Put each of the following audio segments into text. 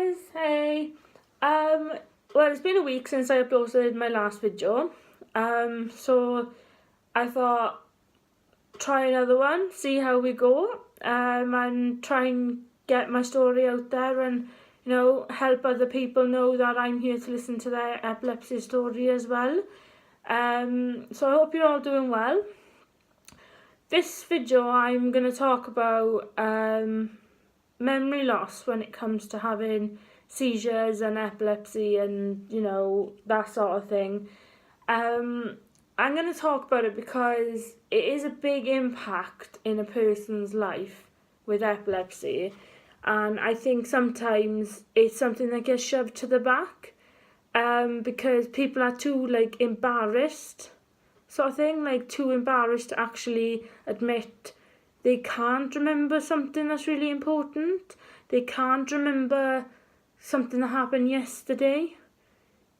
guys, hey. Well, it's been a week since I uploaded my last video. So I thought try another one, see how we go. And try and get my story out there and help other people know that I'm here to listen to their epilepsy story as well. So I hope you're all doing well. This video I'm going to talk about memory loss when it comes to having seizures and epilepsy and that sort of thing. I'm going to talk about it because it is a big impact in a person's life with epilepsy, and I think sometimes it's something that gets shoved to the back because people are too embarrassed sort of thing, too embarrassed to actually admit they can't remember something that's really important. They can't remember something that happened yesterday,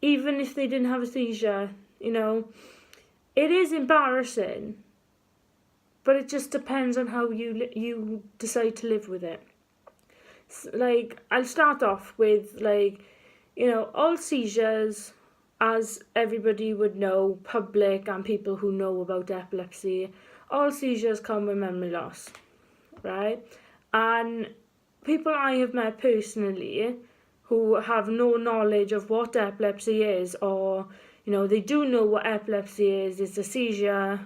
even if they didn't have a seizure, It is embarrassing, but it just depends on how you decide to live with it. I'll start off with, all seizures, as everybody would know, public and people who know about epilepsy, all seizures come with memory loss, right? And people I have met personally who have no knowledge of what epilepsy is, or, they do know what epilepsy is. It's a seizure,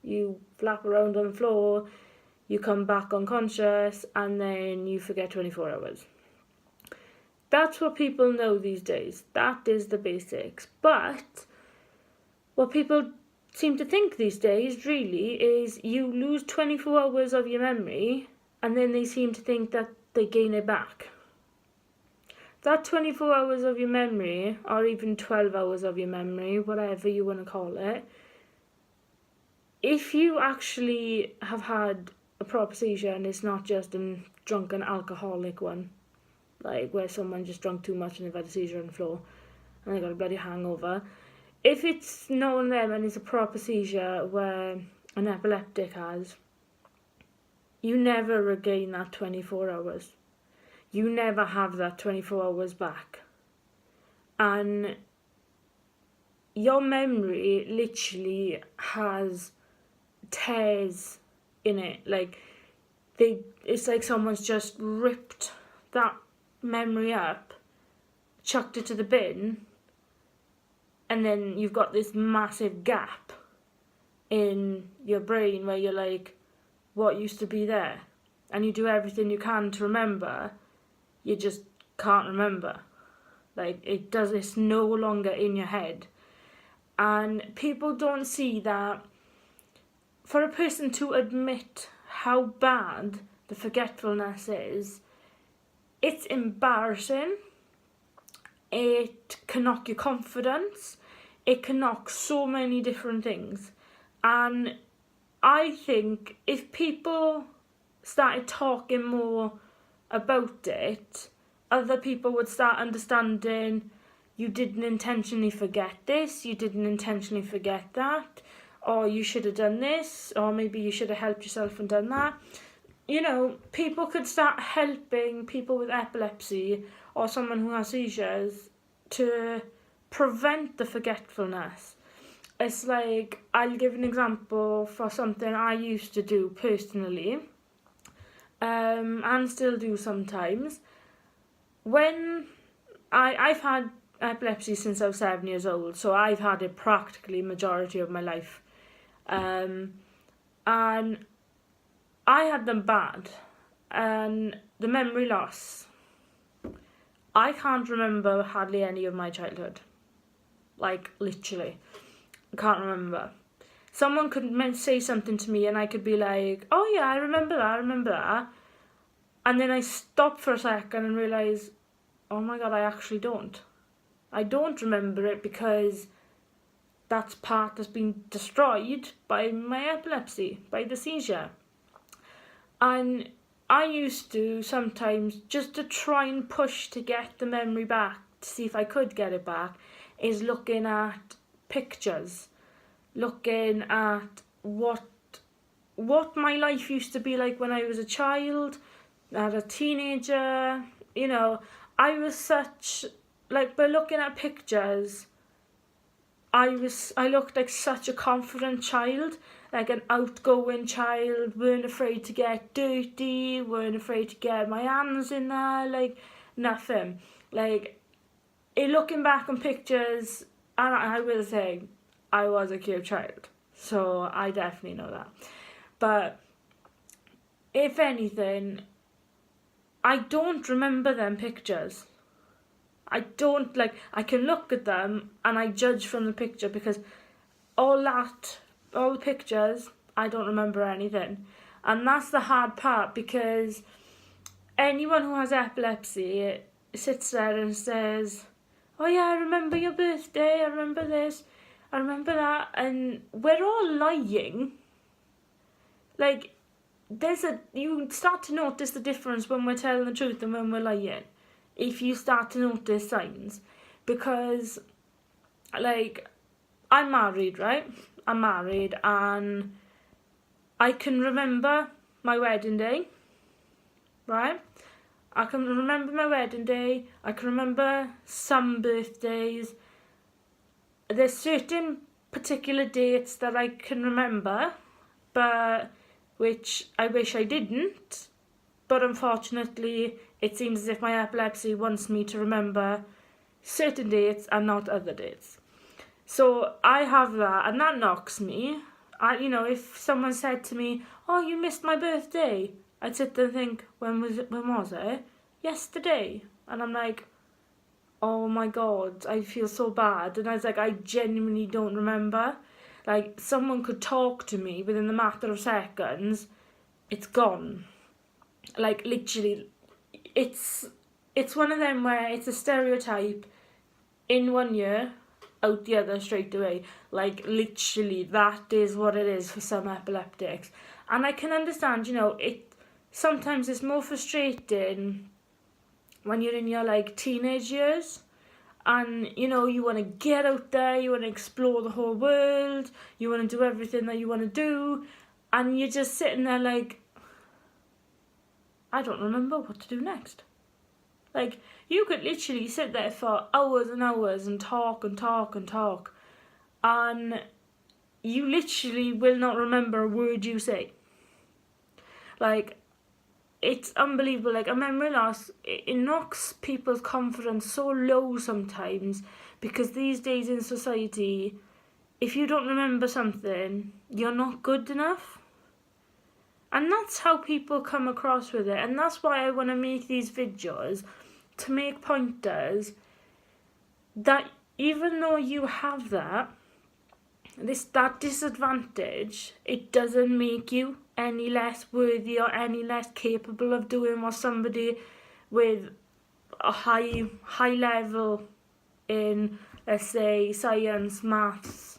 you flap around on the floor, you come back unconscious, and then you forget 24 hours. That's what people know these days. That is the basics. But what people seem to think these days really is you lose 24 hours of your memory and then they seem to think that they gain it back. That 24 hours of your memory, or even 12 hours of your memory, whatever you want to call it, if you actually have had a proper seizure and it's not just a drunken alcoholic one, where someone just drunk too much and they've had a seizure on the floor and they got a bloody hangover. If it's known them and it's a proper seizure where an epileptic has, you never regain that 24 hours. You never have that 24 hours back. And your memory literally has tears in it. It's like someone's just ripped that memory up, chucked it to the bin, and then you've got this massive gap in your brain where you're like, what used to be there? And you do everything you can to remember, you just can't remember. It's no longer in your head. And people don't see that for a person to admit how bad the forgetfulness is, it's embarrassing. It can knock your confidence. It can knock so many different things. And I think if people started talking more about it, other people would start understanding you didn't intentionally forget this, you didn't intentionally forget that, or you should have done this, or maybe you should have helped yourself and done that. People could start helping people with epilepsy or someone who has seizures to prevent the forgetfulness. It's I'll give an example for something I used to do personally, and still do sometimes. When I've had epilepsy since I was 7 years old, so I've had it practically majority of my life. And I had them bad, and the memory loss, I can't remember hardly any of my childhood. Literally, I can't remember. Someone could say something to me and I could be like, oh yeah, I remember that. And then I stop for a second and realise, oh my God, I actually don't. I don't remember it because that's part that's been destroyed by my epilepsy, by the seizure. And I used to sometimes, just to try and push to get the memory back, to see if I could get it back, is looking at pictures, looking at what my life used to be like when I was a child, as a teenager. I was such, like, by looking at pictures, I looked like such a confident child, like an outgoing child, weren't afraid to get dirty, weren't afraid to get my hands in there, like, nothing. Like, looking back on pictures, and I will say, I was a cute child, so I definitely know that. But if anything, I don't remember them pictures. I don't, like, I can look at them and I judge from the picture, because all the pictures, I don't remember anything. And that's the hard part, because anyone who has epilepsy sits there and says, oh yeah, I remember your birthday, I remember this, I remember that, and we're all lying. Like, you start to notice the difference when we're telling the truth and when we're lying, if you start to notice signs. Because, like, I'm married, right? I'm married, and I can remember my wedding day, right? I can remember my wedding day, I can remember some birthdays. There's certain particular dates that I can remember, but which I wish I didn't. But unfortunately, it seems as if my epilepsy wants me to remember certain dates and not other dates. So I have that, and that knocks me. If someone said to me, oh, you missed my birthday, I'd sit there and think, when was it? Yesterday. And I'm like, oh my God, I feel so bad. And I was like, I genuinely don't remember. Like, someone could talk to me within the matter of seconds, it's gone. Like, literally, it's one of them where it's a stereotype, in 1 year, out the other straight away. Like, literally, that is what it is for some epileptics. And I can understand, sometimes it's more frustrating when you're in your, like, teenage years, and, you want to get out there, you want to explore the whole world, you want to do everything that you want to do, and you're just sitting there like, I don't remember what to do next. Like, you could literally sit there for hours and hours and talk and talk and talk, and you literally will not remember a word you say. Like, it's unbelievable. Like, a memory loss, it knocks people's confidence so low sometimes, because these days in society, if you don't remember something, you're not good enough. And that's how people come across with it. And that's why I want to make these videos, to make pointers that even though you have that disadvantage, it doesn't make you any less worthy or any less capable of doing what somebody with a high level in, let's say, science, maths,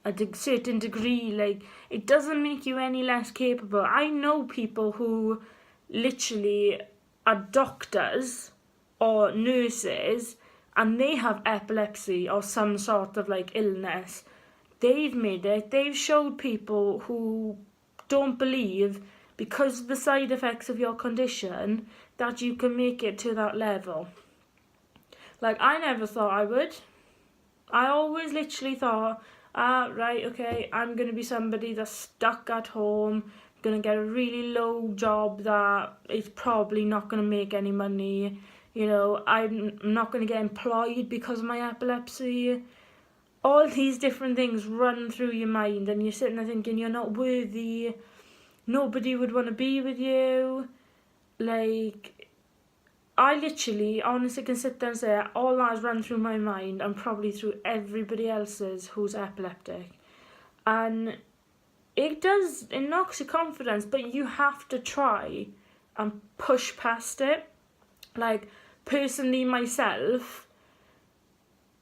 a certain degree, like, it doesn't make you any less capable. I know people who literally are doctors or nurses, and they have epilepsy or some sort of, like, illness. They've made it. They've showed people who don't believe, because of the side effects of your condition, that you can make it to that level. Like, I never thought I would. I always literally thought, right, okay, I'm going to be somebody that's stuck at home, going to get a really low job that is probably not going to make any money. I'm not going to get employed because of my epilepsy. All these different things run through your mind, and you're sitting there thinking you're not worthy, nobody would want to be with you. Like, I literally, honestly, can sit there and say all that has run through my mind, and probably through everybody else's who's epileptic. And it knocks your confidence, but you have to try and push past it. Like, personally, myself,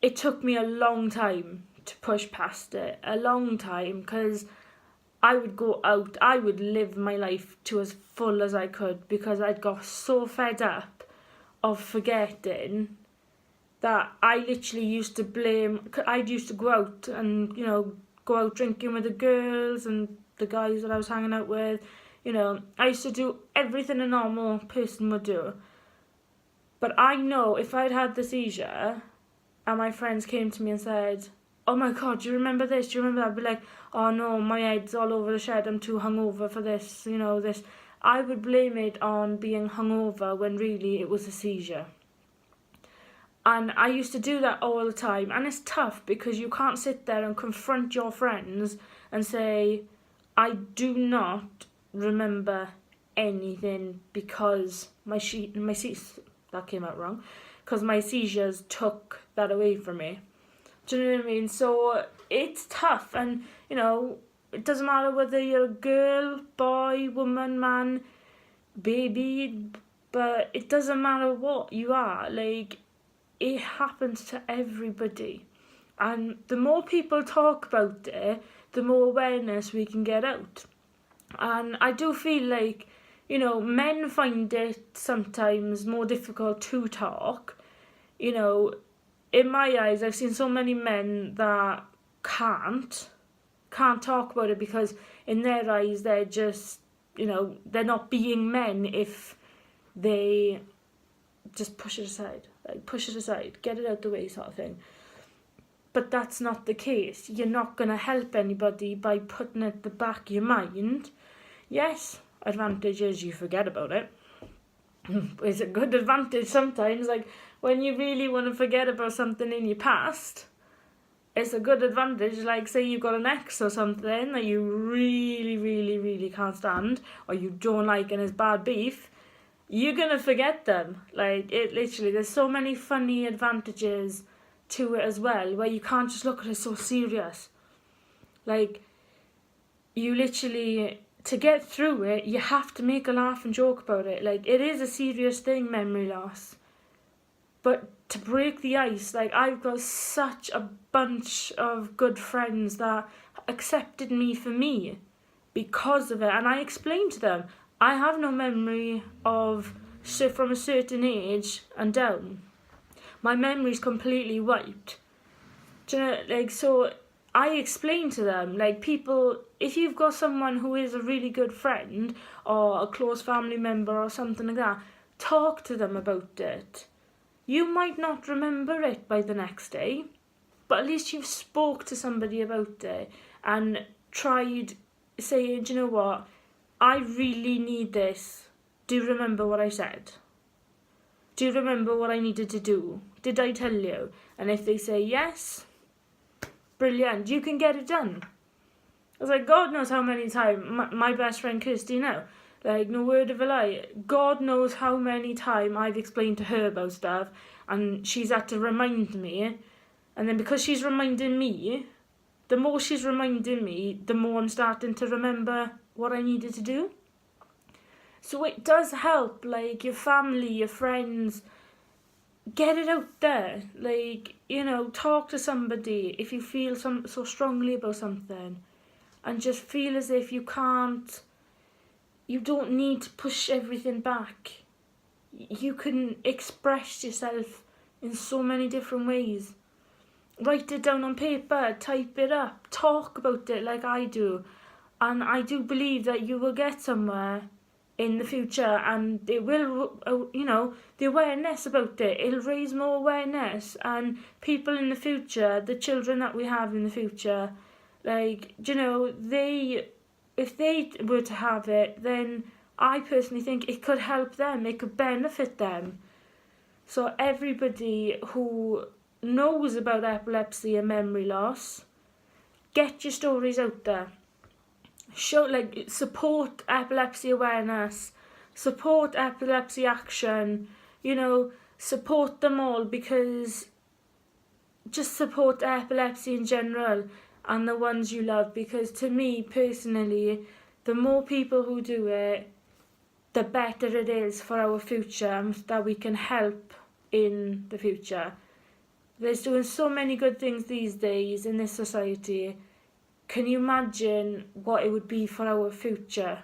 it took me a long time to push past it. A long time, because I would go out, I would live my life to as full as I could, because I'd got so fed up of forgetting that I literally used to I'd used to go out and, go out drinking with the girls and the guys that I was hanging out with. I used to do everything a normal person would do. But I know if I'd had the seizure and my friends came to me and said, oh my God, do you remember this? Do you remember that? I'd be like, oh no, my head's all over the shed. I'm too hungover for this, this. I would blame it on being hungover when really it was a seizure. And I used to do that all the time. And it's tough because you can't sit there and confront your friends and say, I do not remember anything because that came out wrong, because my seizures took that away from me. Do you know what I mean? So it's tough, and it doesn't matter whether you're a girl, boy, woman, man, baby, but it doesn't matter what you are. Like, it happens to everybody, and the more people talk about it, the more awareness we can get out. And I do feel like, men find it sometimes more difficult to talk. In my eyes, I've seen so many men that can't talk about it because in their eyes, they're just, they're not being men if they just push it aside. Like, push it aside, get it out the way sort of thing. But that's not the case. You're not going to help anybody by putting it at the back of your mind. Yes, advantage is you forget about it. It's a good advantage sometimes. Like, when you really want to forget about something in your past, it's a good advantage. Like, say you've got an ex or something that you really, really, really can't stand, or you don't like and it's bad beef, you're going to forget them. Like, it literally, there's so many funny advantages to it as well, where you can't just look at it so serious. Like, you literally, to get through it, you have to make a laugh and joke about it. Like, it is a serious thing, memory loss. But to break the ice, like, I've got such a bunch of good friends that accepted me for me because of it. And I explained to them, I have no memory of from a certain age and down. My memory's completely wiped. Do you know, like, so I explained to them, like, people, if you've got someone who is a really good friend or a close family member or something like that, talk to them about it. You might not remember it by the next day, but at least you've spoke to somebody about it and tried saying, do you know what, I really need this. Do you remember what I said? Do you remember what I needed to do? Did I tell you? And if they say yes, brilliant, you can get it done. I was like, God knows how many times, my best friend Kirsty now, like, no word of a lie, God knows how many times I've explained to her about stuff and she's had to remind me, and then because she's reminding me, the more she's reminding me, the more I'm starting to remember what I needed to do. So it does help, like, your family, your friends, get it out there. Like, talk to somebody if you feel so strongly about something, and just feel as if you don't need to push everything back. You can express yourself in so many different ways. Write it down on paper, type it up, talk about it like I do. And I do believe that you will get somewhere in the future, and it will, the awareness about it, it'll raise more awareness, and people in the future, the children that we have in the future, like, if they were to have it, then I personally think it could help them, it could benefit them. So everybody who knows about epilepsy and memory loss, get your stories out there. Support epilepsy awareness, support epilepsy action, support them all, because just support epilepsy in general and the ones you love, because to me personally, the more people who do it, the better it is for our future, and that we can help in the future. There's doing so many good things these days in this society. Can you imagine what it would be for our future?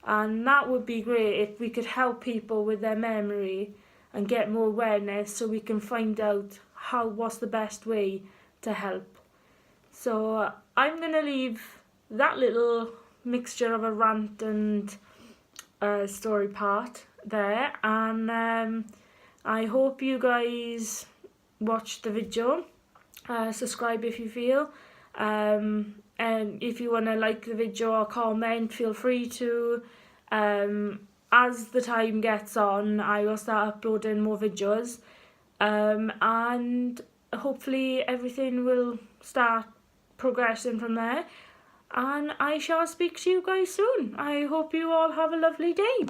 And that would be great if we could help people with their memory and get more awareness, so we can find out what's the best way to help. So I'm going to leave that little mixture of a rant and story part there, and I hope you guys watched the video. Subscribe if you feel. And if you want to like the video or comment, feel free to. As the time gets on, I will start uploading more videos. And hopefully everything will start progressing from there. And I shall speak to you guys soon. I hope you all have a lovely day.